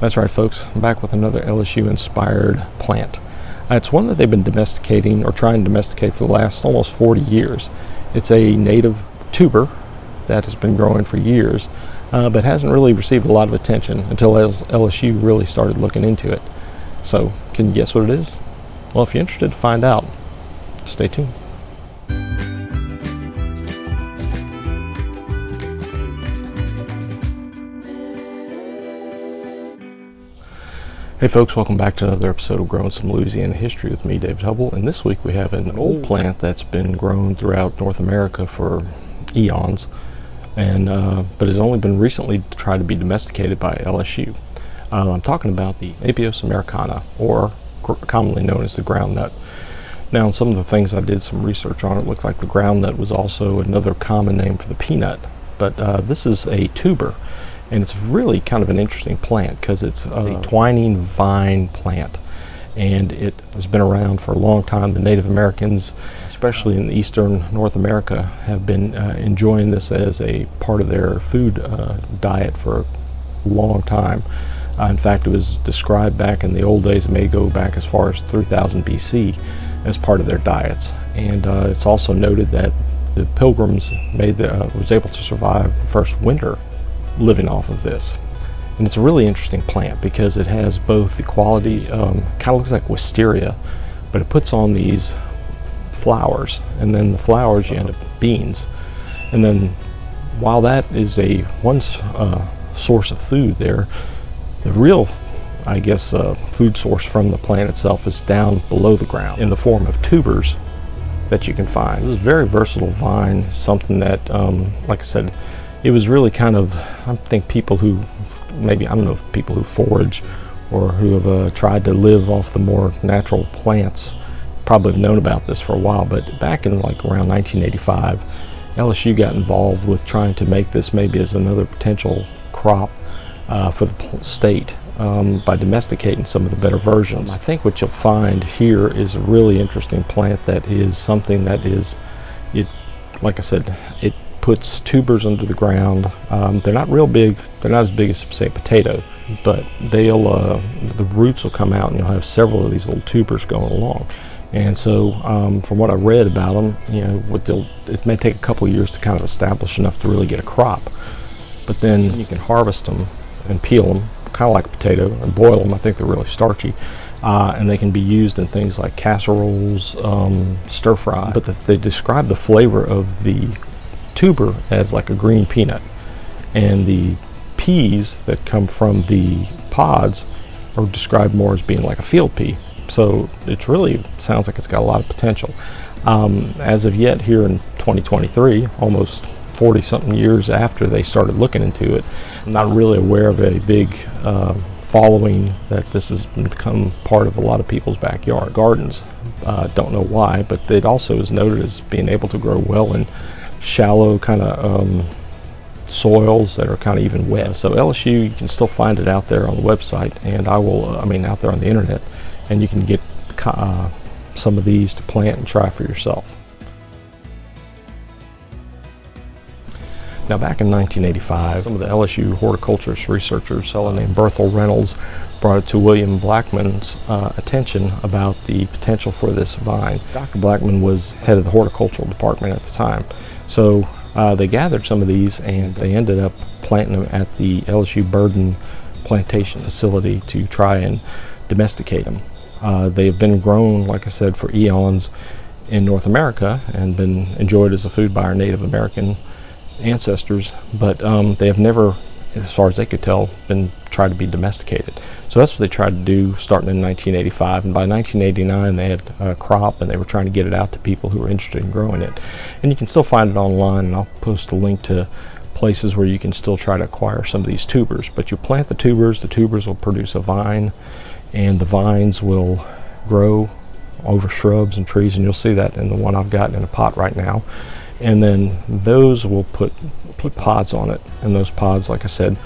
That's right, folks. I'm back with another LSU-inspired plant. It's one that they've been domesticating or trying to domesticate for the last almost 40 years. It's a native tuber that has been growing for years, but hasn't really received a lot of attention until LSU really started looking into it. So, can you guess what it is? Well, if you're interested to find out, stay tuned. Hey folks, welcome back to another episode of Growing Some Louisiana History with me, David Hubbell. And this week we have an old plant that's been grown throughout North America for eons, and but has only been recently tried to be domesticated by LSU. I'm talking about the Apios Americana, or commonly known as the groundnut. Now, some of the things I did some research on, it looked like the groundnut was also another common name for the peanut, but this is a tuber. And it's really kind of an interesting plant because it's a twining vine plant, and it has been around for a long time. The Native Americans, especially in eastern North America, have been enjoying this as a part of their food diet for a long time. In fact, it was described back in the old days, it may go back as far as 3000 BC, as part of their diets. And it's also noted that the Pilgrims was able to survive the first winter living off of this. And it's a really interesting plant because it has both the qualities, kind of looks like wisteria, but it puts on these flowers, and then the flowers you end up with beans. And then while that is one source of food there, the real, I guess, food source from the plant itself is down below the ground in the form of tubers that you can find. This is a very versatile vine, something that, like I said, it was really kind of, I think people who, maybe, I don't know if people who forage or who have tried to live off the more natural plants probably have known about this for a while, but back in like around 1985, LSU got involved with trying to make this maybe as another potential crop for the state by domesticating some of the better versions. I think what you'll find here is a really interesting plant that is something that is, like I said, it puts tubers under the ground. They're not real big. They're not as big as, say, a potato, but the roots will come out and you'll have several of these little tubers going along. And so from what I read about them, you know, it may take a couple of years to kind of establish enough to really get a crop, but then you can harvest them and peel them kind of like a potato and boil them. I think they're really starchy, and they can be used in things like casseroles, stir fry, but they describe the flavor of the tuber as like a green peanut, and the peas that come from the pods are described more as being like a field pea. So it really sounds like it's got a lot of potential. As of yet, here in 2023, almost 40 something years after they started looking into it, I'm not really aware of a big following that this has become part of a lot of people's backyard gardens. Don't know why, but it also is noted as being able to grow well in shallow kind of soils that are kind of even wet. So LSU, you can still find it out there on the website, and out there on the internet, and you can get some of these to plant and try for yourself. Now, back in 1985, some of the LSU horticulturist researchers, a fellow named Berthel Reynolds, brought it to William Blackman's attention about the potential for this vine. Dr. Blackman was head of the horticultural department at the time. So they gathered some of these, and they ended up planting them at the LSU Burden plantation facility to try and domesticate them. They have been grown, like I said, for eons in North America and been enjoyed as a food by our Native American ancestors, but they have never, as far as they could tell, been tried to be domesticated. So that's what they tried to do starting in 1985, and by 1989 they had a crop, and they were trying to get it out to people who were interested in growing it. And you can still find it online, and I'll post a link to places where you can still try to acquire some of these tubers. But you plant the tubers will produce a vine, and the vines will grow over shrubs and trees, and you'll see that in the one I've got in a pot right now. And then those will put pods on it, and those pods, like I said,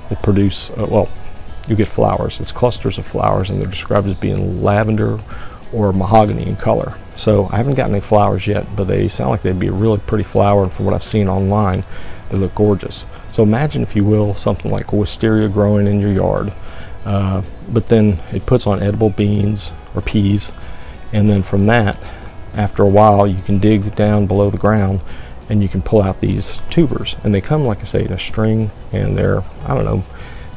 will produce, you get flowers. It's clusters of flowers, and they're described as being lavender or mahogany in color. So I haven't gotten any flowers yet, but they sound like they'd be a really pretty flower, and from what I've seen online, they look gorgeous. So imagine, if you will, something like wisteria growing in your yard, But then it puts on edible beans or peas, and then from that, after a while, you can dig down below the ground and you can pull out these tubers, and they come, like I say, in a string, and they're, I don't know,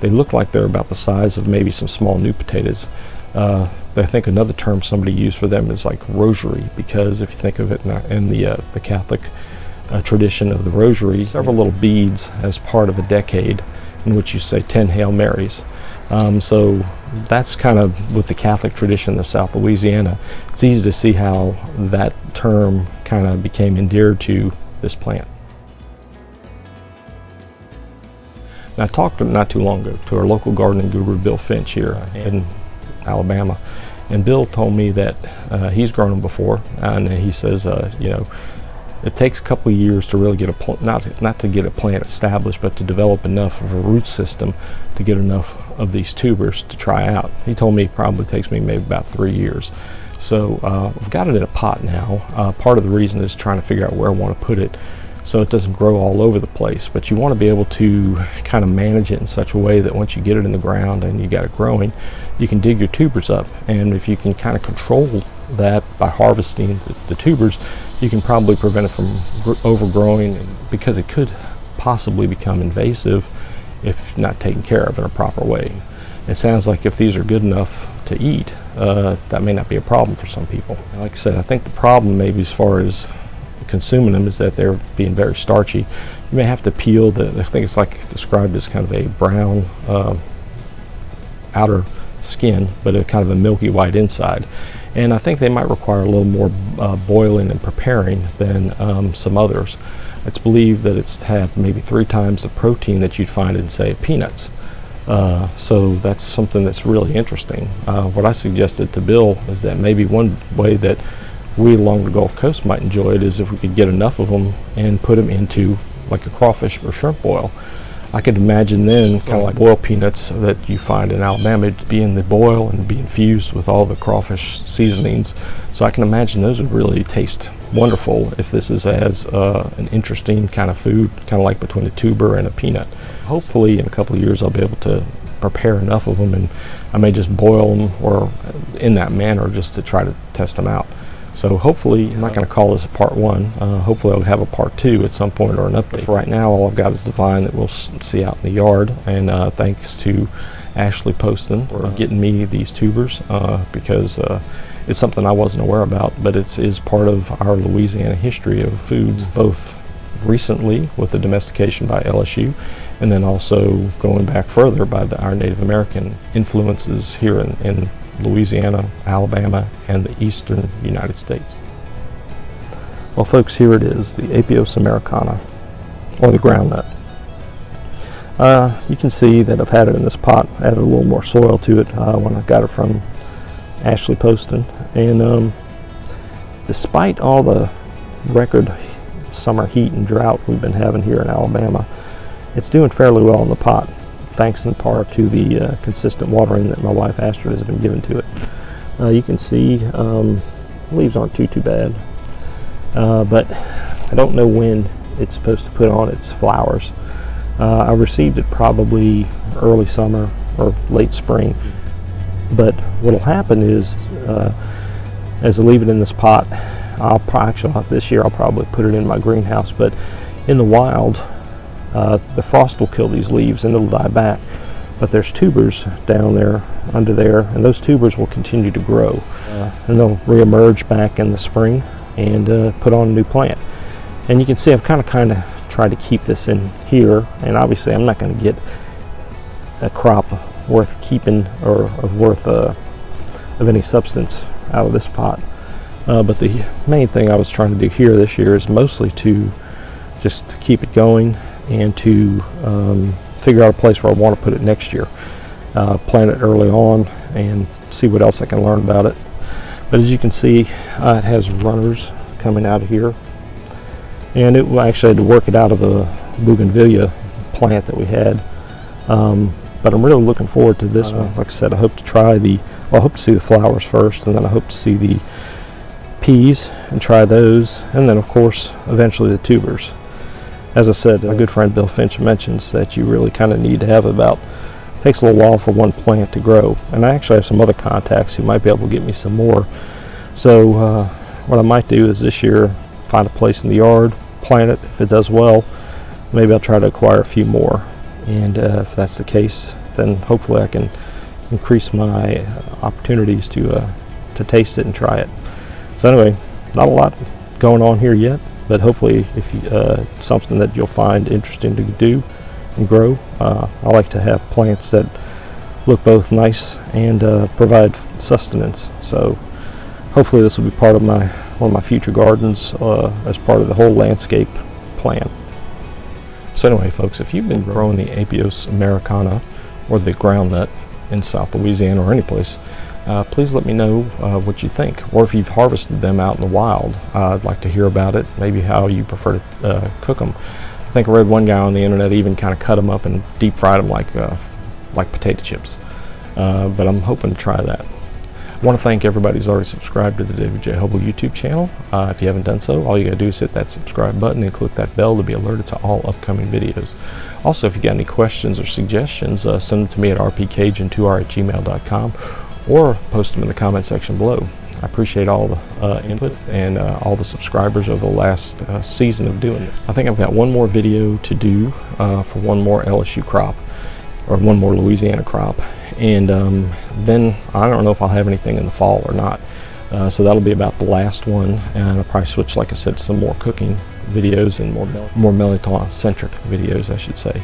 they look like they're about the size of maybe some small new potatoes. I think another term somebody used for them is like rosary, because if you think of it in the Catholic tradition of the rosary, several little beads as part of a decade in which you say 10 Hail Marys. So that's kind of with the Catholic tradition of South Louisiana. It's easy to see how that term kind of became endeared to this plant. Now, I talked not too long ago to our local gardening guru, Bill Finch, here in Alabama, and Bill told me that he's grown them before, and he says, you know, it takes a couple of years to really get a not to get a plant established, but to develop enough of a root system to get enough of these tubers to try out. He told me it probably takes me maybe about 3 years. So I've got it in a pot now. Part of the reason is trying to figure out where I want to put it so it doesn't grow all over the place, but you want to be able to kind of manage it in such a way that once you get it in the ground and you got it growing, you can dig your tubers up, and if you can kind of control that by harvesting the tubers, you can probably prevent it from overgrowing, because it could possibly become invasive if not taken care of in a proper way. It sounds like if these are good enough to eat, that may not be a problem for some people. Like I said, I think the problem maybe as far as consuming them is that they're being very starchy. You may have to peel I think it's like described as kind of a brown outer skin, but a kind of a milky white inside. And I think they might require a little more boiling and preparing than some others. It's believed that it's had maybe 3 times the protein that you'd find in, say, peanuts. So that's something that's really interesting. What I suggested to Bill is that maybe one way that we along the Gulf Coast might enjoy it is if we could get enough of them and put them into like a crawfish or shrimp boil. I could imagine then kind of like boiled peanuts that you find in Alabama being the boil and be infused with all the crawfish seasonings. So I can imagine those would really taste wonderful if this is as an interesting kind of food, kind of like between a tuber and a peanut. Hopefully in a couple of years I'll be able to prepare enough of them, and I may just boil them or in that manner just to try to test them out. So hopefully, I'm not going to call this a part 1. Hopefully I'll have a part 2 at some point, or an update. But for right now, all I've got is the vine that we'll see out in the yard. And thanks to Ashley Poston for getting me these tubers, because it's something I wasn't aware about, but it is part of our Louisiana history of foods, both recently with the domestication by LSU, and then also going back further by our Native American influences here in Louisiana, Alabama, and the eastern United States. Well, folks, here it is, the Apios Americana, or the groundnut. You can see that I've had it in this pot, added a little more soil to it when I got it from Ashley Poston. And despite all the record summer heat and drought we've been having here in Alabama, it's doing fairly well in the pot, thanks in part to the consistent watering that my wife Astrid has been giving to it. You can see leaves aren't too bad, but I don't know when it's supposed to put on its flowers. I received it probably early summer or late spring, but what'll happen is as I leave it in this pot, this year I'll probably put it in my greenhouse, but in the wild the frost will kill these leaves and it'll die back, but there's tubers down there under there, and those tubers will continue to grow and they'll reemerge back in the spring and put on a new plant. And you can see I've kind of tried to keep this in here, and obviously I'm not going to get a crop worth keeping or worth of any substance out of this pot, but the main thing I was trying to do here this year is mostly to just keep it going and to figure out a place where I want to put it next year. Plant it early on and see what else I can learn about it. But as you can see, it has runners coming out of here, and it actually had to work it out of a bougainvillea plant that we had. But I'm really looking forward to this one. Like I said, I hope to I hope to see the flowers first, and then I hope to see the peas and try those, and then of course eventually the tubers. As I said, my good friend Bill Finch mentions that you really kind of need to have about takes a little while for one plant to grow. And I actually have some other contacts who might be able to get me some more. So what I might do is this year find a place in the yard, plant it. If it does well, maybe I'll try to acquire a few more. And if that's the case, then hopefully I can increase my opportunities to taste it and try it. So anyway, not a lot going on here yet, but hopefully if you, something that you'll find interesting to do and grow. I like to have plants that look both nice and provide sustenance. So hopefully this will be part of one of my future gardens as part of the whole landscape plan. So anyway, folks, if you've been growing the Apios Americana or the Groundnut in South Louisiana or any place, please let me know what you think, or if you've harvested them out in the wild. I'd like to hear about it, maybe how you prefer to cook them. I think I read one guy on the internet even kind of cut them up and deep fried them like potato chips, but I'm hoping to try that. I want to thank everybody who's already subscribed to the David J. Hubbell YouTube channel. If you haven't done so, all you gotta do is hit that subscribe button and click that bell to be alerted to all upcoming videos. Also, if you got any questions or suggestions, send them to me at rpcajun2r@gmail.com or post them in the comment section below. I appreciate all the input and all the subscribers over the last season of doing this. I think I've got one more video to do for one more LSU crop, or one more Louisiana crop, and then I don't know if I'll have anything in the fall or not. So that'll be about the last one, and I'll probably switch, like I said, to some more cooking videos and more Meliton-centric videos, I should say.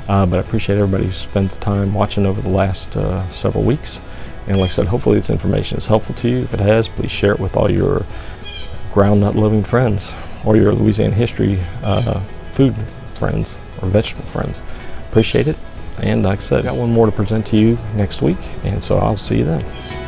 But I appreciate everybody who spent the time watching over the last several weeks. And like I said, hopefully this information is helpful to you. If it has, please share it with all your groundnut loving friends, or your Louisiana history food friends or vegetable friends. Appreciate it. And like I said, I got one more to present to you next week, and so I'll see you then.